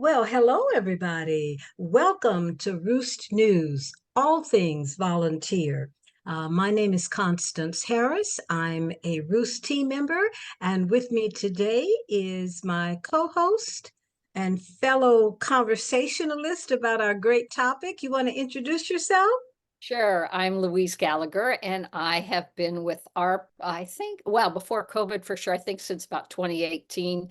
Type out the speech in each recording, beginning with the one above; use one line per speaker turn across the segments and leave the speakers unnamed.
Well, hello, everybody. Welcome to Roost News, all things volunteer. My name is Constance Harris. I'm a Roost team member, and with me today is my co-host and fellow conversationalist about our great topic. You want to introduce yourself?
Sure. I'm Louise Gallagher, and I have been with AARP, I think, well, before COVID for sure, I think since about 2018.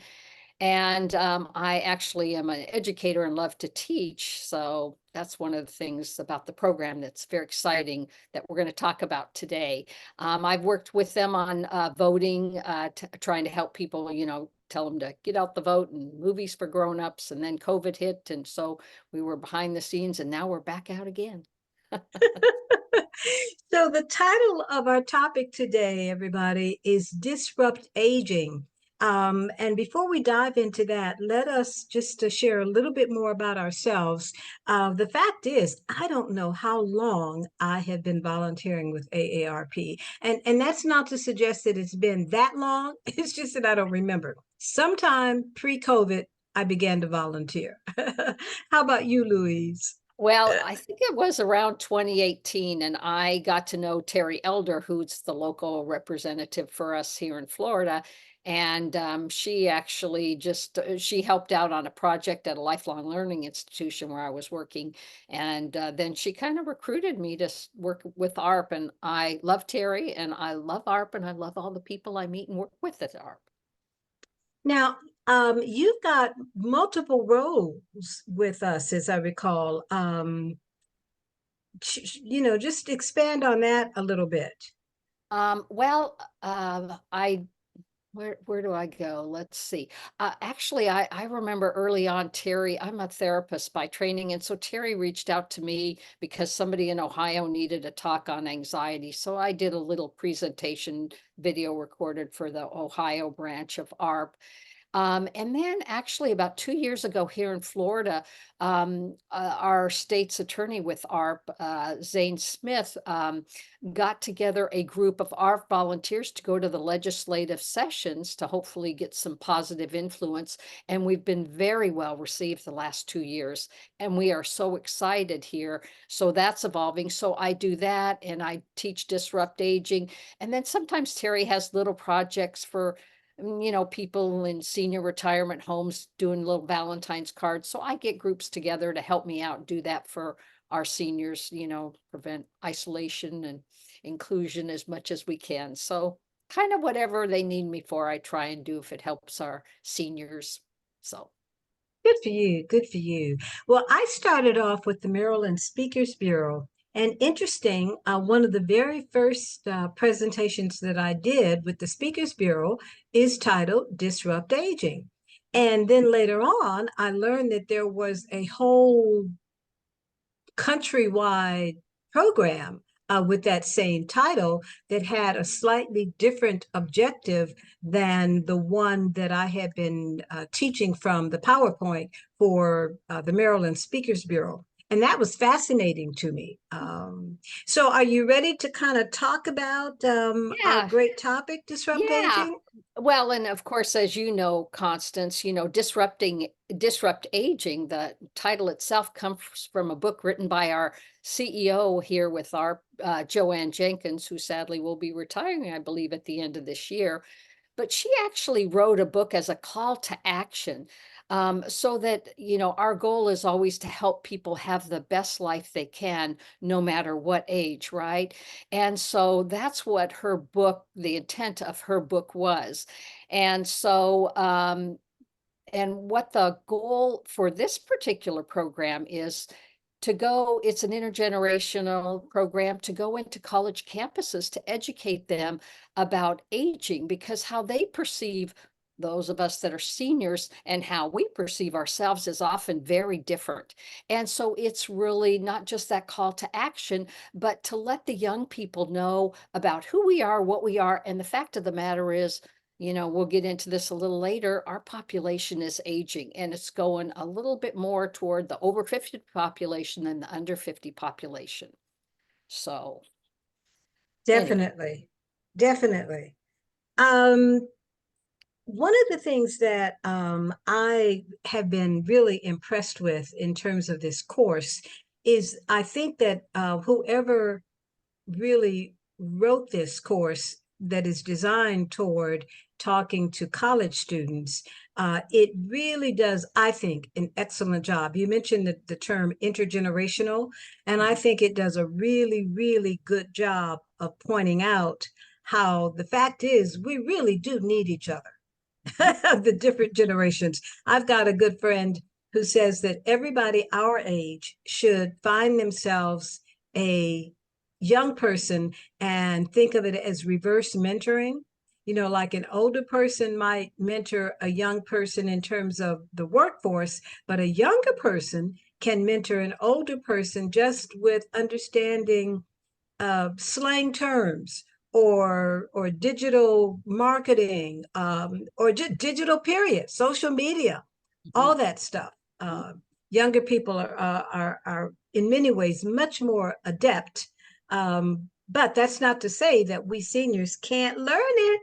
And I actually am an educator and love to teach. So that's one of the things about the program that's very exciting that we're going to talk about today. I've worked with them on voting, trying to help people, tell them to get out the vote and movies for grown-ups. And then COVID hit. And so we were behind the scenes and now we're back out again.
So, the title of our topic today, everybody, is Disrupt Aging. And before we dive into that, let us just to share a little bit more about ourselves. The fact is, I don't know how long I have been volunteering with AARP. And that's not to suggest that it's been that long. It's just that I don't remember. Sometime pre-COVID, I began to volunteer. How about you, Louise?
Well, I think it was around 2018, and I got to know Terry Elder, who's the local representative for us here in Florida. And she actually she helped out on a project at a lifelong learning institution where I was working. And then she kind of recruited me to work with ARP. And I love Terry, and I love ARP, and I love all the people I meet and work with at ARP.
Now, you've got multiple roles with us, as I recall. Just expand on that a little bit.
I where do I go? Let's see. Actually, I remember early on, Terry, I'm a therapist by training. And so Terry reached out to me because somebody in Ohio needed a talk on anxiety. So I did a little presentation video recorded for the Ohio branch of ARP. And then actually about 2 years ago here in Florida, our state's attorney with ARP, Zane Smith, got together a group of ARP volunteers to go to the legislative sessions to hopefully get some positive influence. And we've been very well received the last 2 years. And we are so excited here. So that's evolving. So I do that and I teach Disrupt Aging. And then sometimes Terry has little projects for people in senior retirement homes doing little Valentine's cards. So I get groups together to help me out, do that for our seniors, prevent isolation and inclusion as much as we can. So kind of whatever they need me for, I try and do if it helps our seniors. So.
Good for you. Good for you. Well, I started off with the Maryland Speakers Bureau. And interesting, one of the very first presentations that I did with the Speakers Bureau is titled Disrupt Aging. And then later on, I learned that there was a whole countrywide program with that same title that had a slightly different objective than the one that I had been teaching from the PowerPoint for the Maryland Speakers Bureau. And that was fascinating to me. So are you ready to kind of talk about our
Yeah,
great topic, Disrupt
yeah.
Aging?
Well, and of course, as you know, Constance, disrupt aging, the title itself comes from a book written by our CEO here with our Joanne Jenkins, who sadly will be retiring, I believe, at the end of this year. But she actually wrote a book as a call to action, so that, our goal is always to help people have the best life they can, no matter what age, right? And so that's what her book, the intent of her book was. And so, and what the goal for this particular program is it's an intergenerational program to go into college campuses to educate them about aging, because how they perceive those of us that are seniors and how we perceive ourselves is often very different. And so it's really not just that call to action, but to let the young people know about who we are, what we are. And the fact of the matter is, we'll get into this a little later. Our population is aging, and it's going a little bit more toward the over 50 population than the under 50 population. So anyway.
Definitely. Definitely. Um, one of the things that I have been really impressed with in terms of this course is I think that whoever really wrote this course that is designed toward talking to college students, it really does, I think, an excellent job. You mentioned the term intergenerational, and I think it does a really, really good job of pointing out how the fact is we really do need each other. The different generations. I've got a good friend who says that everybody our age should find themselves a young person and think of it as reverse mentoring. You know, like an older person might mentor a young person in terms of the workforce, but a younger person can mentor an older person just with understanding slang terms or digital marketing or just digital period, social media, all
Mhm.
that stuff. Younger people are in many ways much more adept, but that's not to say that we seniors can't learn it.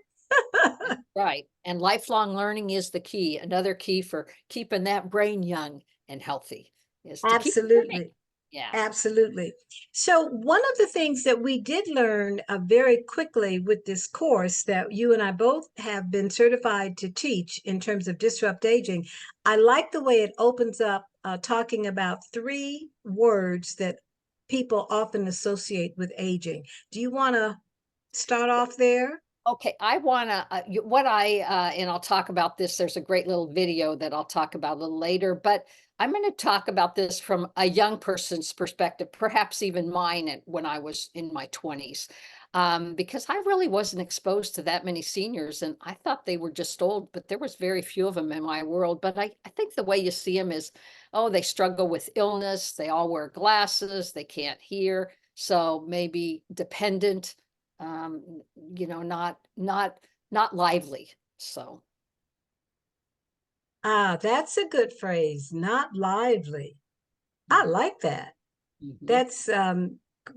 Right. And lifelong learning is the key. Another key for keeping that brain young and healthy is to keep learning.
Absolutely.
Yeah.
Absolutely. So, one of the things that we did learn very quickly with this course that you and I both have been certified to teach in terms of disrupt aging, I like the way it opens up talking about three words that people often associate with aging. Do you want to start off there?
Okay, I wanna, what and I'll talk about this, there's a great little video that I'll talk about a little later, but I'm gonna talk about this from a young person's perspective, perhaps even mine when I was in my 20s. Because I really wasn't exposed to that many seniors, and I thought they were just old, but there was very few of them in my world. But I think the way you see them is, oh, they struggle with illness, they all wear glasses, they can't hear, so maybe dependent, not lively. So
Ah, that's a good phrase, not lively. I
mhm,
like that.
mhm,
That's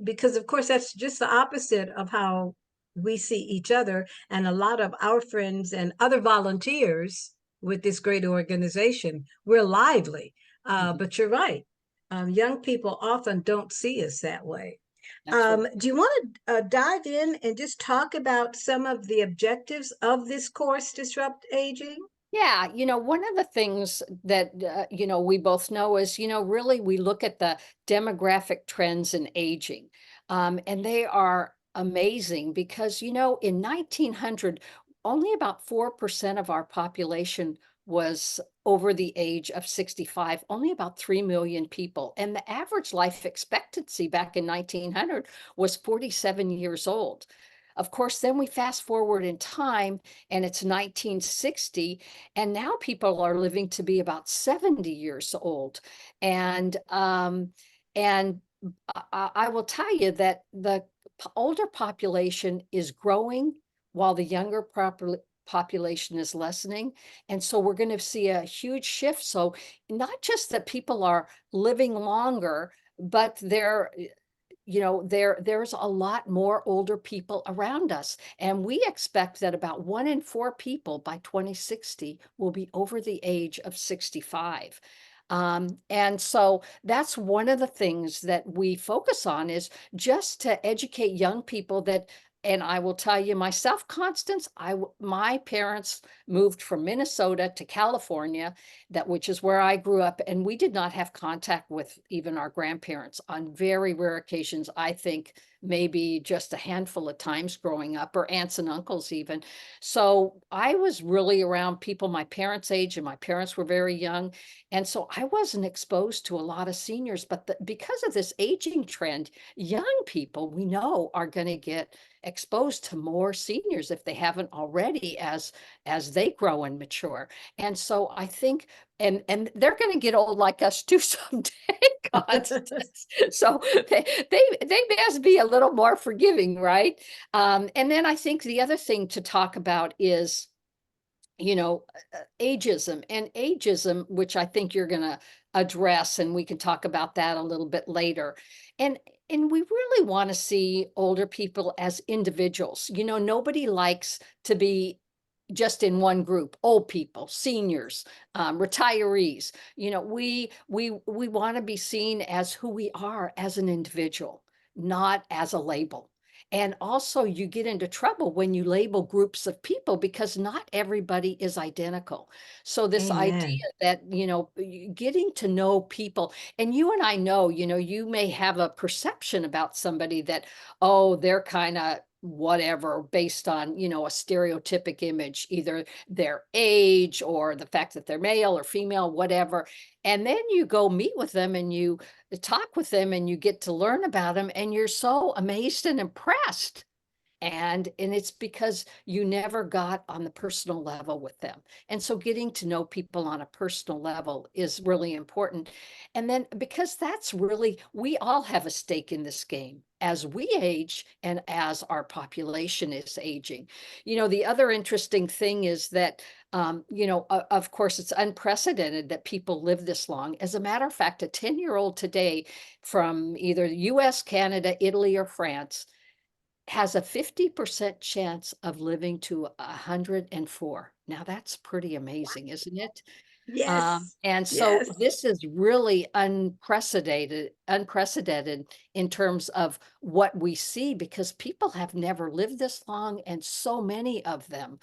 because, of course, that's just the opposite of how we see each other. And a lot of our friends and other volunteers with this great organization, we're lively.
mhm.
But you're right. Young people often don't see us that way.
That's right.
Do you want to dive in and just talk about some of the objectives of this course, Disrupt Aging?
Yeah, one of the things that we both know is, really we look at the demographic trends in aging. And they are amazing because, in 1900, only about 4% of our population was over the age of 65, only about 3 million people. And the average life expectancy back in 1900 was 47 years old. Of course, then we fast forward in time and it's 1960, and now people are living to be about 70 years old. And I will tell you that the older population is growing while the younger population is lessening. And so we're going to see a huge shift. So not just that people are living longer, but there's a lot more older people around us. And we expect that about 1 in 4 people by 2060 will be over the age of 65. And so that's one of the things that we focus on is just to educate young people that, and I will tell you myself, Constance, my parents moved from Minnesota to California, which is where I grew up, and we did not have contact with even our grandparents on very rare occasions. I think maybe just a handful of times growing up, or aunts and uncles even. So I was really around people my parents' age, and my parents were very young. And so I wasn't exposed to a lot of seniors, but because of this aging trend, young people we know are going to get exposed to more seniors if they haven't already as they grow and mature. And so I think, and they're going to get old like us too someday, Constance. So they must be a little more forgiving, right? And then I think the other thing to talk about is, ageism, which I think you're going to address, and we can talk about that a little bit later. And and we really want to see older people as individuals. Nobody likes to be just in one group: old people, seniors, retirees. We want to be seen as who we are as an individual, not as a label. And also, you get into trouble when you label groups of people, because not everybody is identical. So this idea
Amen.
that, getting to know people, and you and I know, you may have a perception about somebody that, oh, they're kind of whatever, based on, a stereotypic image, either their age or the fact that they're male or female, whatever. And then you go meet with them and you talk with them and you get to learn about them, and you're so amazed and impressed. And it's because you never got on the personal level with them. And so getting to know people on a personal level is really important. And then, because that's really, we all have a stake in this game as we age and as our population is aging. The other interesting thing is that, of course, it's unprecedented that people live this long. As a matter of fact, a 10-year-old today from either the US, Canada, Italy, or France has a 50% chance of living to 104. Now that's pretty amazing, isn't it?
Yes.
And so
Yes.
this is really unprecedented in terms of what we see, because people have never lived this long, and so many of them.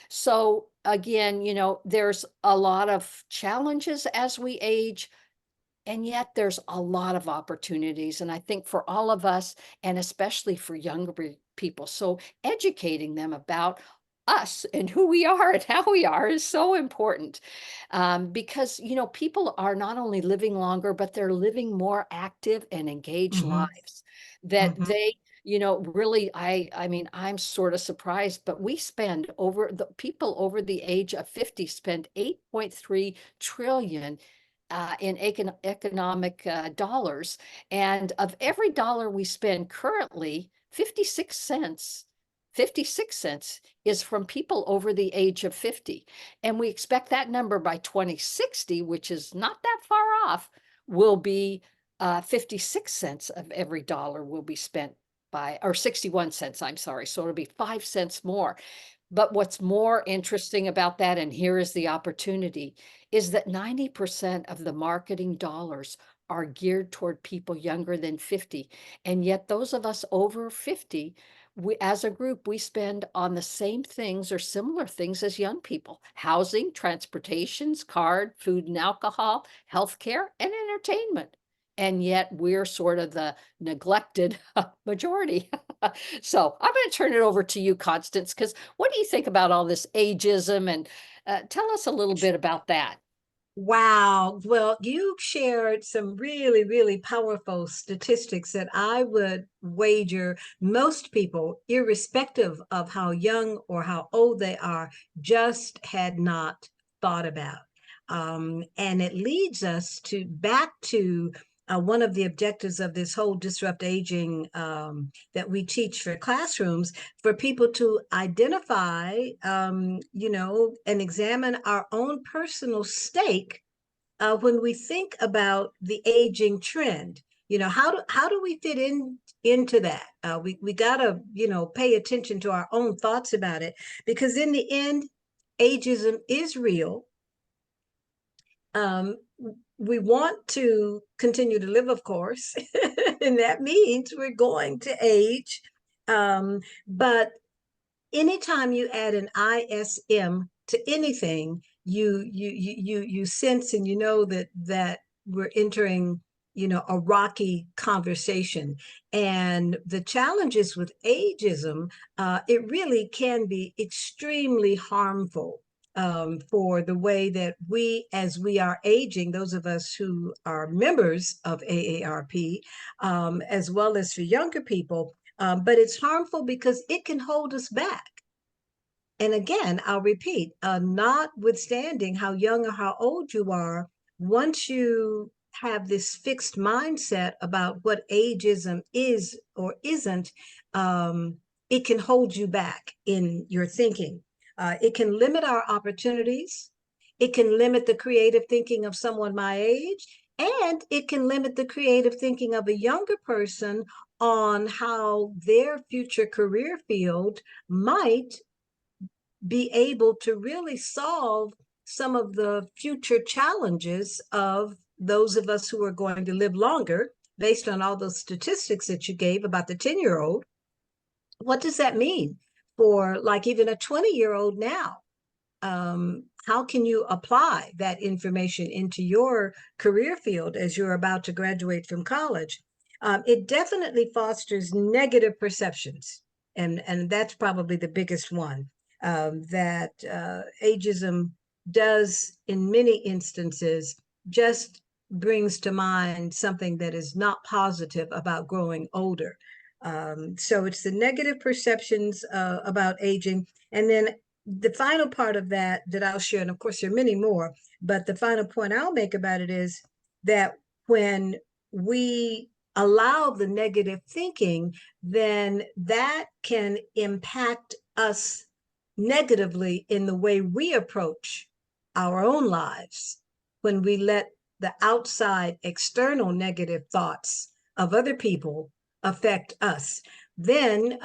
So again, there's a lot of challenges as we age, and yet there's a lot of opportunities. And I think for all of us, and especially for younger people, so educating them about us and who we are and how we are is so important. Because, people are not only living longer, but they're living more active and engaged
Hmm.
lives that
Hmm.
they, really, I mean, I'm sort of surprised, but we spend over the people over the age of 50 spend 8.3 trillion in economic dollars. And of every dollar we spend currently, 56 cents is from people over the age of 50. And we expect that number by 2060, which is not that far off, will be 56 cents of every dollar will be spent by, or 61 cents, I'm sorry. So it'll be 5 cents more. But what's more interesting about that, and here is the opportunity, is that 90% of the marketing dollars are geared toward people younger than 50. And yet those of us over 50, we, as a group, we spend on the same things or similar things as young people: housing, transportations, card, food and alcohol, healthcare, and entertainment. And yet we're sort of the neglected majority. So I'm going to turn it over to you, Constance, because what do you think about all this ageism? And tell us a little bit about that.
Wow. Well, you shared some really, really powerful statistics that I would wager most people, irrespective of how young or how old they are, just had not thought about. And it leads us to back to one of the objectives of this whole disrupt aging that we teach for classrooms, for people to identify, and examine our own personal stake when we think about the aging trend. How do we fit into that? We gotta pay attention to our own thoughts about it, because in the end, ageism is real. Um, we want to continue to live, of course, and that means we're going to age. But anytime you add an ISM to anything, you sense and you know that we're entering a rocky conversation. And the challenges with ageism, it really can be extremely harmful for the way that we, as we are aging, those of us who are members of AARP, as well as for younger people. But it's harmful because it can hold us back. And again, I'll repeat, notwithstanding how young or how old you are, once you have this fixed mindset about what ageism is or isn't, it can hold you back in your thinking. It can limit our opportunities. It can limit the creative thinking of someone my age, and it can limit the creative thinking of a younger person on how their future career field might be able to really solve some of the future challenges of those of us who are going to live longer, based on all those statistics that you gave about the 10-year-old. What does that mean for like even a 20-year-old now? How can you apply that information into your career field as you're about to graduate from college? It definitely fosters negative perceptions, and that's probably the biggest one, that ageism does in many instances just brings to mind something that is not positive about growing older. So it's the negative perceptions about aging. And then the final part of that I'll share, and of course there are many more, but the final point I'll make about it is that when we allow the negative thinking, then that can impact us negatively in the way we approach our own lives when we let the outside external negative thoughts of other people affect us. Then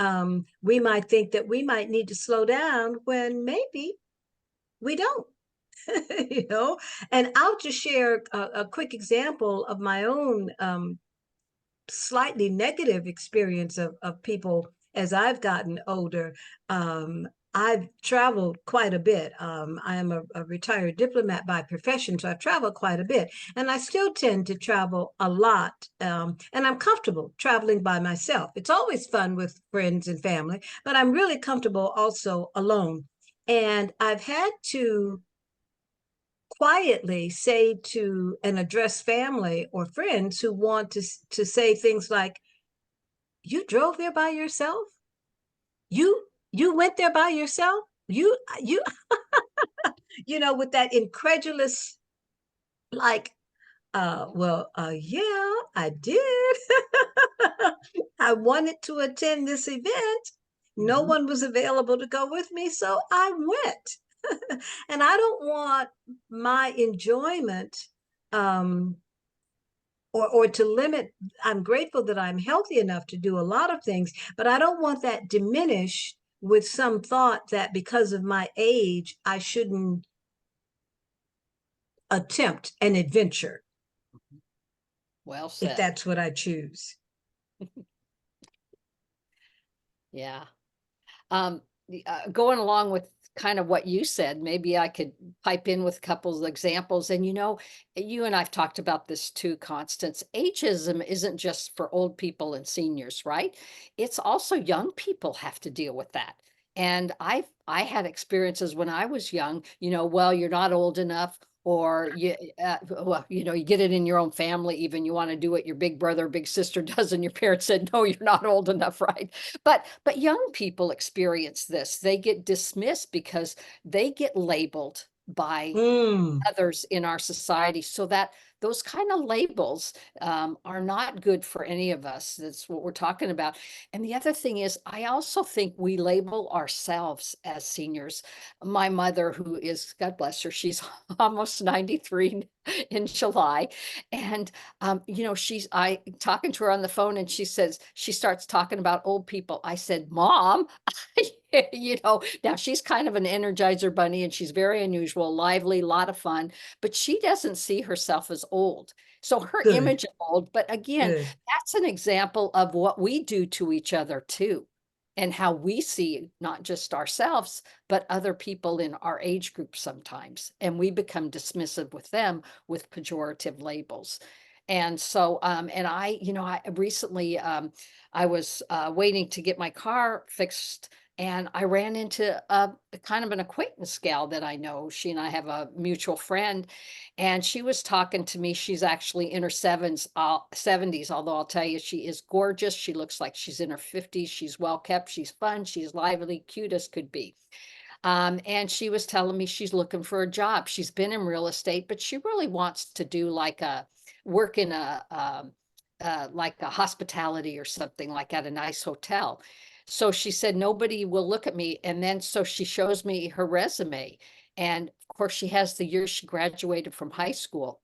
we might think that we might need to slow down when maybe we don't. You know. And I'll just share a quick example of my own slightly negative experience of people as I've gotten older. I've traveled quite a bit. I am a retired diplomat by profession, so I've traveled quite a bit. And I still tend to travel a lot. And I'm comfortable traveling by myself. It's always fun with friends and family, but I'm really comfortable also alone. And I've had to quietly say to and address family or friends who want to say things like, you drove there by yourself, you went there by yourself, you you know, with that incredulous, like, well, yeah, I did. I wanted to attend this event. No
Mhm.
one was available to go with me, so I went. And I don't want my enjoyment, um, or to limit. I'm grateful that I'm healthy enough to do a lot of things, but I don't want that diminished with some thought that because of my age, I shouldn't attempt an adventure
Well
if
said.
that's what I choose.
Yeah. Going along with kind of what you said, maybe I could pipe in with a couple of examples. And you and I've talked about this too, Constance. Ageism isn't just for old people and seniors, right? It's also young people have to deal with that. And I had experiences when I was young, well, you're not old enough, or well, you get it in your own family, even you want to do what your big brother, big sister does, and your parents said, no, you're not old enough, right? But young people experience this. They get dismissed because they get labeled by
Mm,
others in our society, so that those kind of labels are not good for any of us. That's what we're talking about. And the other thing is, I also think we label ourselves as seniors. My mother, who is, God bless her, she's almost 93 in July. And I talking to her on the phone, and she starts talking about old people. I said, Mom, now she's kind of an energizer bunny, and she's very unusual, lively, a lot of fun, but she doesn't see herself as old. So her
good,
image of old, but again,
good.
that's an example of what we do to each other too, and how we see not just ourselves, but other people in our age group sometimes. And we become dismissive with them with pejorative labels. And so, and I recently, I was waiting to get my car fixed, and I ran into a kind of an acquaintance gal that I know. She and I have a mutual friend, and she was talking to me. She's actually in her 70s, although I'll tell you, she is gorgeous. She looks like she's in her 50s. She's well kept. She's fun. She's lively, cute as could be. And she was telling me she's looking for a job. She's been in real estate, but she really wants to do like a work in like a hospitality or something, like at a nice hotel. So she said, nobody will look at me. And then so she shows me her resume. And of course, she has the year she graduated from high school.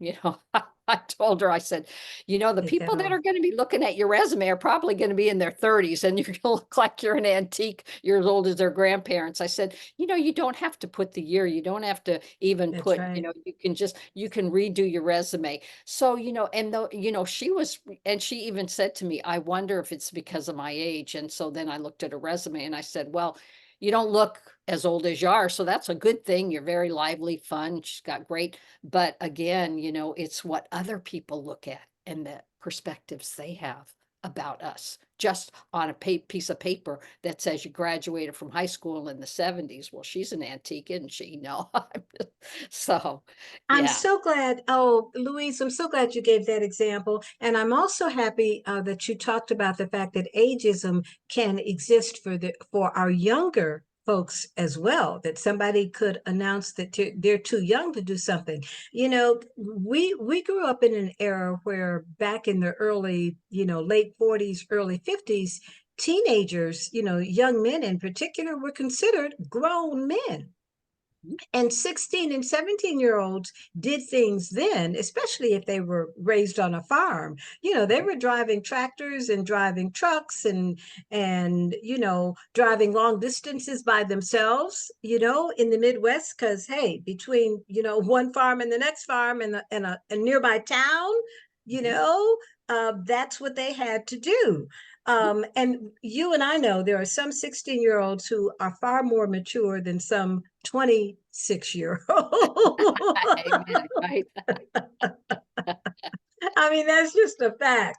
I told her, I said, the
Take that
people that
home.
are going to be looking at your resume are probably going to be in their 30s and you're going to look like you're an antique, you're as old as their grandparents. I said, you don't have to put the year. You don't have to even
That's
put,
right.
you can redo your resume. So, and though, and she even said to me, I wonder if it's because of my age. And so then I looked at her resume and I said, well, you don't look as old as you are. So that's a good thing. You're very lively, fun. She's got great. But again, it's what other people look at and the perspectives they have about us just on a piece of paper that says you graduated from high school in the 70s. Well, she's an antique, isn't she? No. So,
I'm
yeah.
so glad. Oh, Louise, I'm so glad you gave that example. And I'm also happy that you talked about the fact that ageism can exist for our younger folks as well, that somebody could announce that they're too young to do something. We grew up in an era where back in the early, late 40s, early 50s, teenagers, young men in particular, were considered grown men. And 16 and 17-year-olds did things then, especially if they were raised on a farm. They were driving tractors and driving trucks and driving long distances by themselves, in the Midwest, because hey, between one farm and the next farm and a nearby town, you
Mhm.
know, that's what they had to do. And you and I know there are some 16-year-olds who are far more mature than some 26-year-olds.
Amen. Right.
I mean, that's just a fact.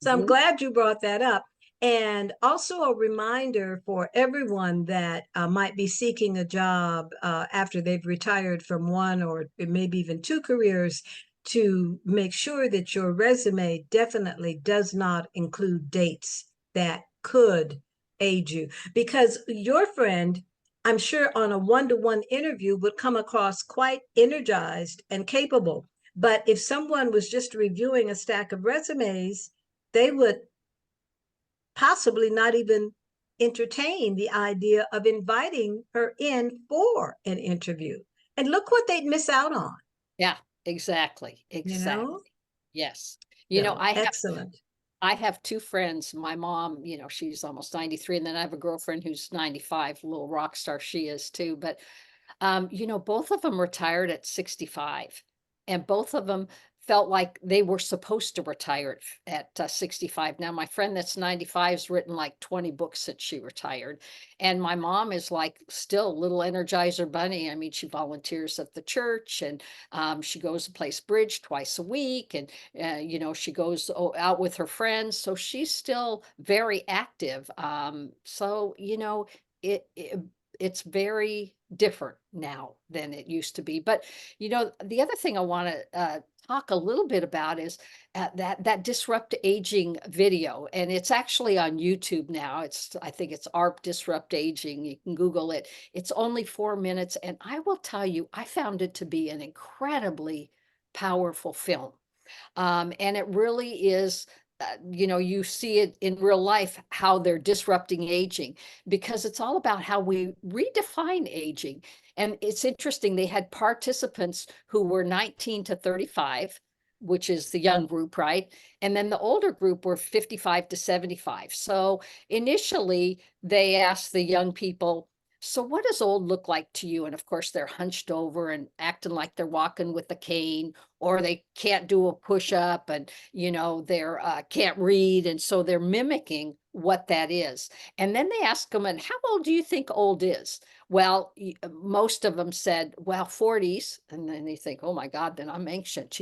So I'm
Mhm.
glad you brought that up. And also a reminder for everyone that might be seeking a job after they've retired from one or maybe even two careers, to make sure that your resume definitely does not include dates that could age you. Because your friend, I'm sure on a one-to-one interview, would come across quite energized and capable. But if someone was just reviewing a stack of resumes, they would possibly not even entertain the idea of inviting her in for an interview. And look what they'd miss out on,
Yeah, exactly.
you know?
Exactly. Yes.
So excellent.
I have two friends. My mom, she's almost 93, and then I have a girlfriend who's 95, a little rock star she is too. But both of them retired at 65, and both of them felt like they were supposed to retire at 65. Now, my friend that's 95 has written like 20 books since she retired. And my mom is like still a little Energizer bunny. I mean, she volunteers at the church and she goes to plays bridge twice a week. And, she goes out with her friends. So she's still very active. It it's very different now than it used to be. But the other thing I want to talk a little bit about is that disrupt aging video, and it's actually on YouTube now. I think it's AARP Disrupt Aging. You can Google it. It's only 4 minutes, and I will tell you, I found it to be an incredibly powerful film. And it really is, you see it in real life, how they're disrupting aging, because it's all about how we redefine aging. And it's interesting, they had participants who were 19 to 35, which is the young group, right? And then the older group were 55 to 75. So initially, they asked the young people, so what does old look like to you? And of course, they're hunched over and acting like they're walking with a cane, or they can't do a push-up, and they're can't read, and so they're mimicking what that is. And then they ask them, and how old do you think old is? Well, most of them said, well, 40s. And then they think, oh my God, then I'm ancient.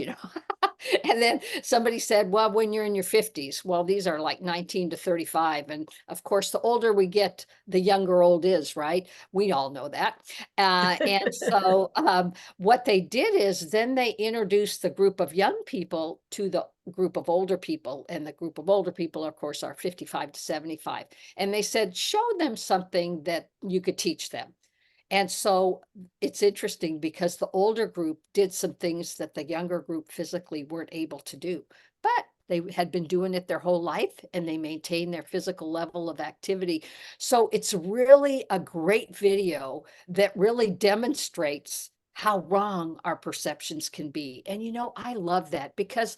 And then somebody said, well, when you're in your 50s. Well, these are like 19 to 35. And of course, the older we get, the younger old is, right? We all know that. And so what they did is then they introduced the group of young people to the group of older people. And the group of older people, of course, are 55 to 75. And they said, show them something that you could teach them. And so it's interesting because the older group did some things that the younger group physically weren't able to do, but they had been doing it their whole life and they maintained their physical level of activity. So it's really a great video that really demonstrates how wrong our perceptions can be. And, I love that because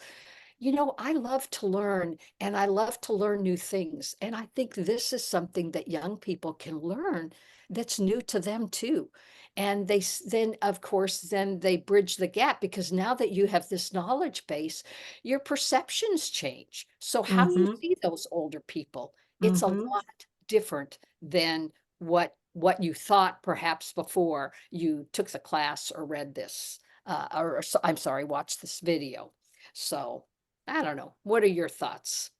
I love to learn and I love to learn new things. And I think this is something that young people can learn that's new to them too. And then, of course, then they bridge the gap because now that you have this knowledge base, your perceptions change. So how you
Mm-hmm.
see those older people, it's a
Mm-hmm.
lot different than what you thought perhaps before you took the class or read this, I'm sorry, watched this video. So I don't know. What are your thoughts?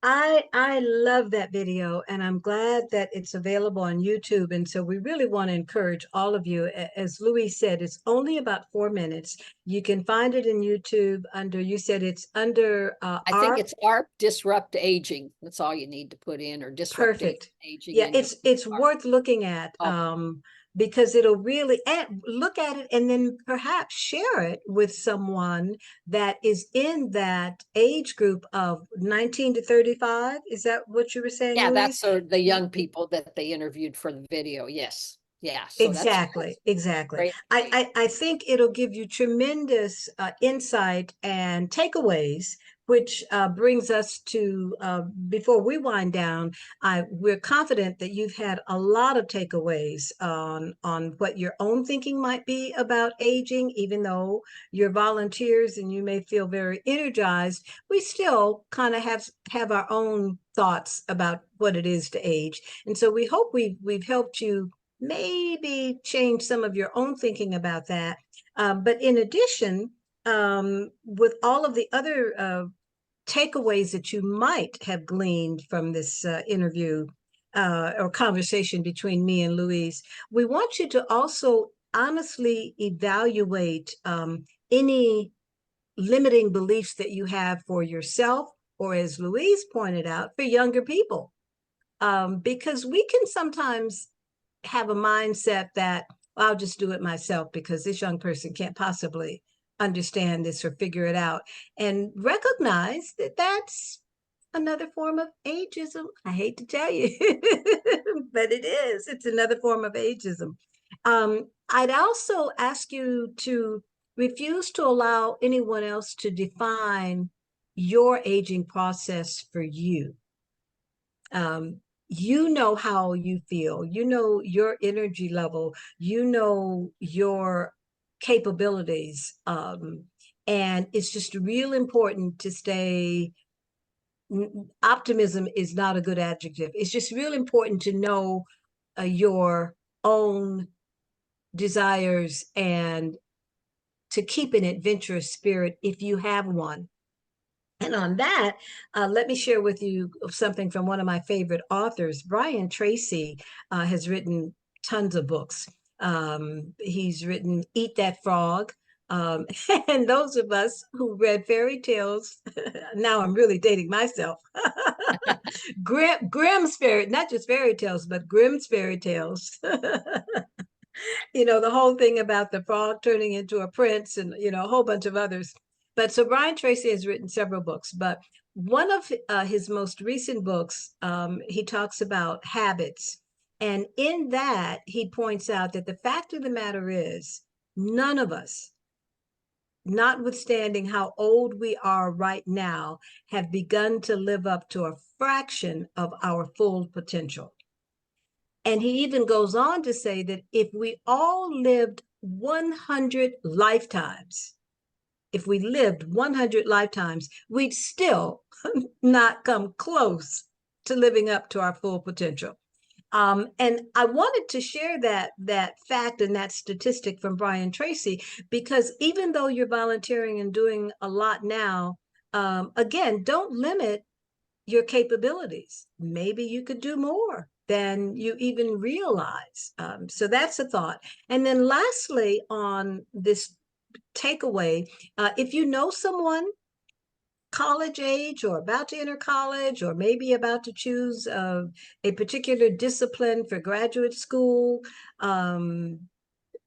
I love that video, and I'm glad that it's available on YouTube. And so we really want to encourage all of you. As Louise said, it's only about 4 minutes. You can find it in YouTube under, you said it's under
I think
AARP.
it's ARP Disrupt Aging. That's all you need to put in, or disrupting
Perfect.
aging,
Yeah,
and you'll
it's
see
it's
ARP.
worth looking at,
Oh,
because it'll really, and look at it and then perhaps share it with someone that is in that age group of 19 to 35. Is that what you were saying,
yeah,
Louise?
that's the young people that they interviewed for the video. Yes. Yeah. So
Exactly,
that's
exactly.
great.
I think it'll give you tremendous insight and takeaways, which brings us to, before we wind down, we're confident that you've had a lot of takeaways on what your own thinking might be about aging. Even though you're volunteers and you may feel very energized, we still kind of have our own thoughts about what it is to age. And so we hope we've helped you maybe change some of your own thinking about that. But in addition, with all of the other takeaways that you might have gleaned from this interview or conversation between me and Louise, we want you to also honestly evaluate any limiting beliefs that you have for yourself, or as Louise pointed out, for younger people. Because we can sometimes have a mindset that, well, I'll just do it myself because this young person can't possibly understand this or figure it out, and recognize that that's another form of ageism. I hate to tell you, but it is. It's another form of ageism. I'd also ask you to refuse to allow anyone else to define your aging process for you. um, you know how you feel, you know your energy level, you know your capabilities, and it's just real important to stay. Optimism is not a good adjective. It's just real important to know your own desires and to keep an adventurous spirit if you have one. And on that, let me share with you something from one of my favorite authors. Brian Tracy has written tons of books. He's written Eat That Frog. Um, and those of us who read fairy tales, now I'm really dating myself. Grimm's fairy, not just fairy tales, but Grimm's fairy tales. The whole thing about the frog turning into a prince, and a whole bunch of others. But so Brian Tracy has written several books, but one of his most recent books, he talks about habits. And in that, he points out that the fact of the matter is, none of us, notwithstanding how old we are right now, have begun to live up to a fraction of our full potential. And he even goes on to say that if we all lived 100 lifetimes, if we lived 100 lifetimes, we'd still not come close to living up to our full potential. And I wanted to share that fact and that statistic from Brian Tracy, because even though you're volunteering and doing a lot now, again, don't limit your capabilities. Maybe you could do more than you even realize. So that's a thought. And then lastly, on this takeaway, if you know someone college age or about to enter college or maybe about to choose a particular discipline for graduate school, um,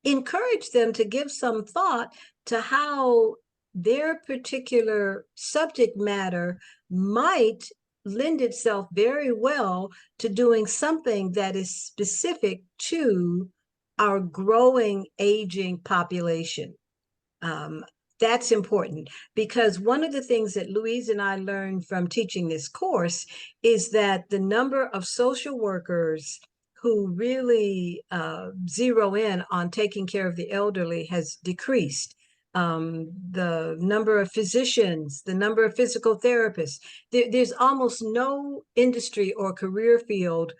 encourage them to give some thought to how their particular subject matter might lend itself very well to doing something that is specific to our growing aging population. Um, that's important because one of the things that Louise and I learned from teaching this course is that the number of social workers who really zero in on taking care of the elderly has decreased. The number of physicians, the number of physical therapists, there's almost no industry or career field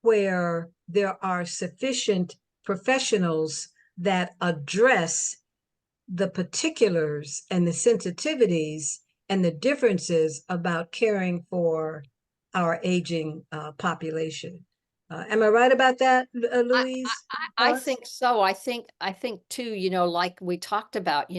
where there are sufficient professionals that address the particulars and the sensitivities and the differences about caring for our aging population. Am I right about that,
I,
Louise?
I think so. I think too, like we talked about,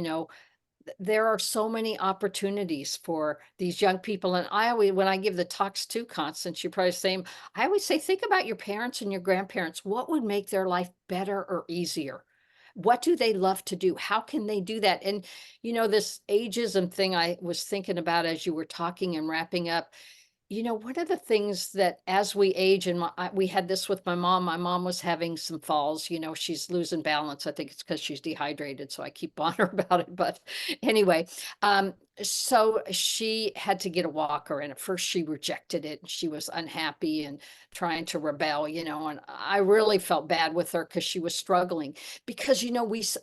there are so many opportunities for these young people. And I always, when I give the talks to Constance, you probably same, I always say, think about your parents and your grandparents. What would make their life better or easier? What do they love to do? How can they do that? And, this ageism thing I was thinking about as you were talking and wrapping up, one of the things that as we age, and we had this with my mom was having some falls, she's losing balance. I think it's because she's dehydrated. So I keep on her about it. But anyway, so she had to get a walker. And at first she rejected it. And she was unhappy and trying to rebel, and I really felt bad with her because she was struggling because,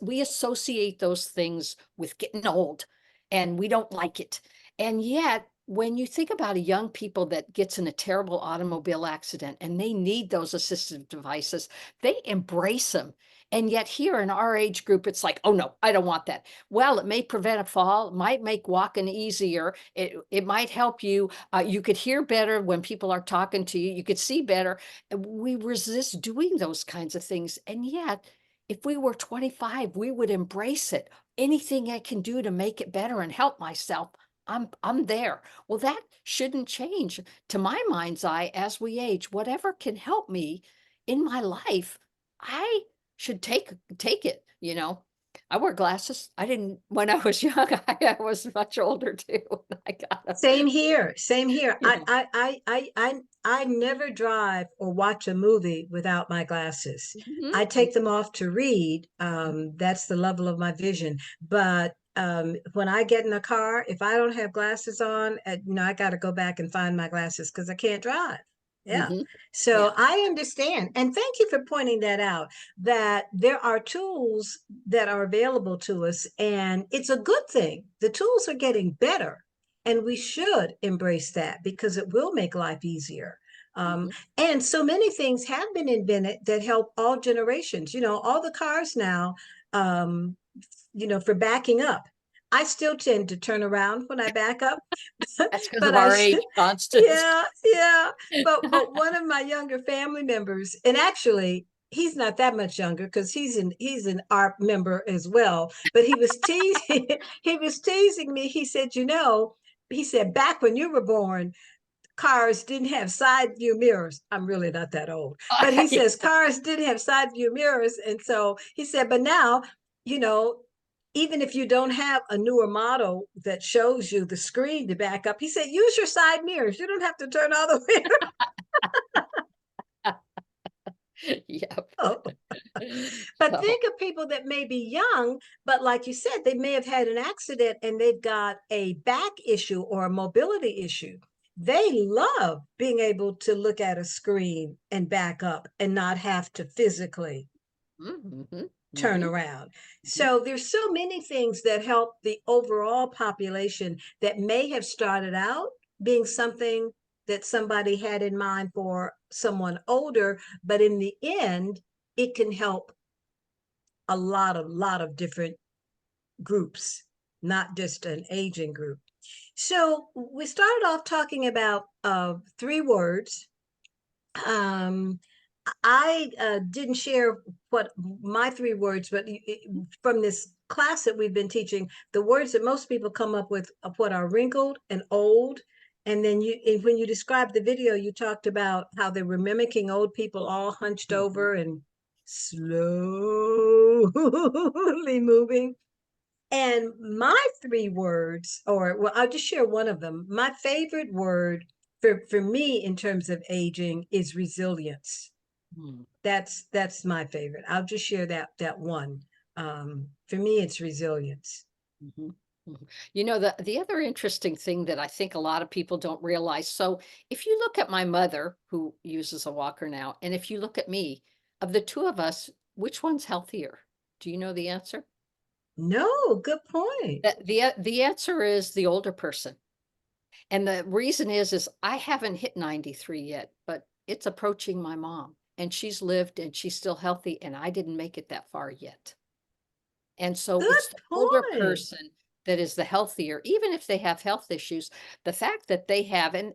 we associate those things with getting old and we don't like it. And yet, when you think about a young people that gets in a terrible automobile accident and they need those assistive devices, they embrace them. And yet here in our age group, it's like, oh no, I don't want that. Well, it may prevent a fall, it might make walking easier. It might help you. You could hear better when people are talking to you. You could see better. We resist doing those kinds of things. And yet, if we were 25, we would embrace it. Anything I can do to make it better and help myself, I'm there. Well, that shouldn't change to my mind's eye as we age. Whatever can help me in my life, I should take it, I wear glasses. I didn't when I was young, I was much older too. I got them.
Same here. Same here.
You know.
I never drive or watch a movie without my glasses. I
Mhm.
take them off to read. That's the level of my vision. But when I get in a car, if I don't have glasses on, I got to go back and find my glasses because I can't drive. Yeah.
Mhm.
So
Yeah.
I understand. And thank you for pointing that out, that there are tools that are available to us, and it's a good thing. The tools are getting better, and we should embrace that because it will make life easier.
Mhm.
And so many things have been invented that help all generations. All the cars now, um, for backing up. I still tend to turn around when I back up,
That's because
but
of
I
our
should,
age, Constance.
yeah, yeah. But one of my younger family members, and actually he's not that much younger because he's an AARP member as well. But he was teasing he was teasing me. He said back when you were born, cars didn't have side view mirrors. I'm really not that old, but he says cars didn't have side view mirrors. And so he said, but now, you know, even if you don't have a newer model that shows you the screen to back up, he said, use your side mirrors. You don't have to turn all the way
Yep.
around. But
So,
think of people that may be young, but like you said, they may have had an accident and they've got a back issue or a mobility issue. They love being able to look at a screen and back up and not have to physically
mhm.
turn
Mhm.
around.
Mhm.
So there's so many things that help the overall population that may have started out being something that somebody had in mind for someone older, but in the end, it can help a lot of different groups, not just an aging group. So we started off talking about three words. Um, I didn't share what my three words, but from this class that we've been teaching, the words that most people come up with of what are wrinkled and old. And then when you described the video, you talked about how they were mimicking old people all hunched
Mhm.
over and slowly moving. And my three words, or well, I'll just share one of them. My favorite word for me in terms of aging is resilience. That's my favorite. I'll just share that one. For me, it's resilience.
Mhm, mhm. You know, the other interesting thing that I think a lot of people don't realize, so if you look at my mother, who uses a walker now, and if you look at me, of the two of us, which one's healthier? Do you know the answer?
No, good point.
The answer is the older person. And the reason is I haven't hit 93 yet, but it's approaching my mom, and she's lived and she's still healthy, and I didn't make it that far yet. And so
Good
it's the older
point.
person that is the healthier, even if they have health issues. The fact that they have, and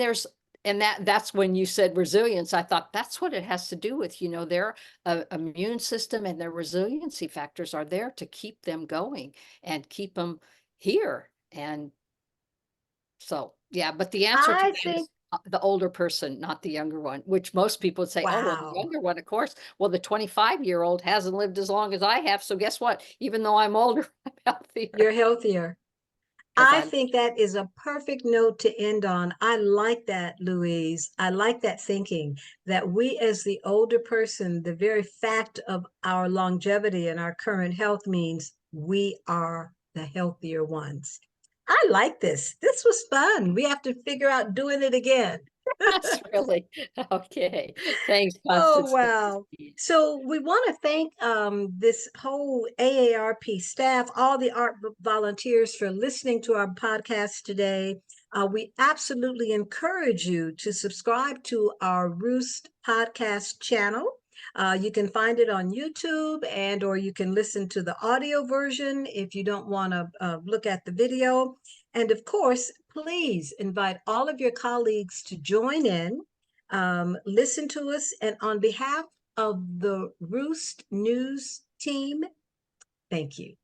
there's, and that's when you said resilience, I thought that's what it has to do with, their immune system and their resiliency factors are there to keep them going and keep them here. And so, yeah, but the answer to
I
that
think,
is the older person, not the younger one, which most people would say, oh, well, the
wow,
younger one, of course. Well, the 25-year-old hasn't lived as long as I have. So guess what? Even though I'm older, I'm healthier
you're healthier.
because
I
I,
think that is a perfect note to end on. I like that, Louise. I like that thinking that we, as the older person, the very fact of our longevity and our current health means we are the healthier ones. I like this. This was fun. We have to figure out doing it again.
that's really okay. Thanks,
Oh,
Constance.
wow. So we want to thank this whole AARP staff, all the art volunteers for listening to our podcast today. We absolutely encourage you to subscribe to our Roost podcast channel. You can find it on YouTube, and or you can listen to the audio version if you don't want to look at the video. And of course, please invite all of your colleagues to join in, listen to us. And on behalf of the Roost News team, thank you.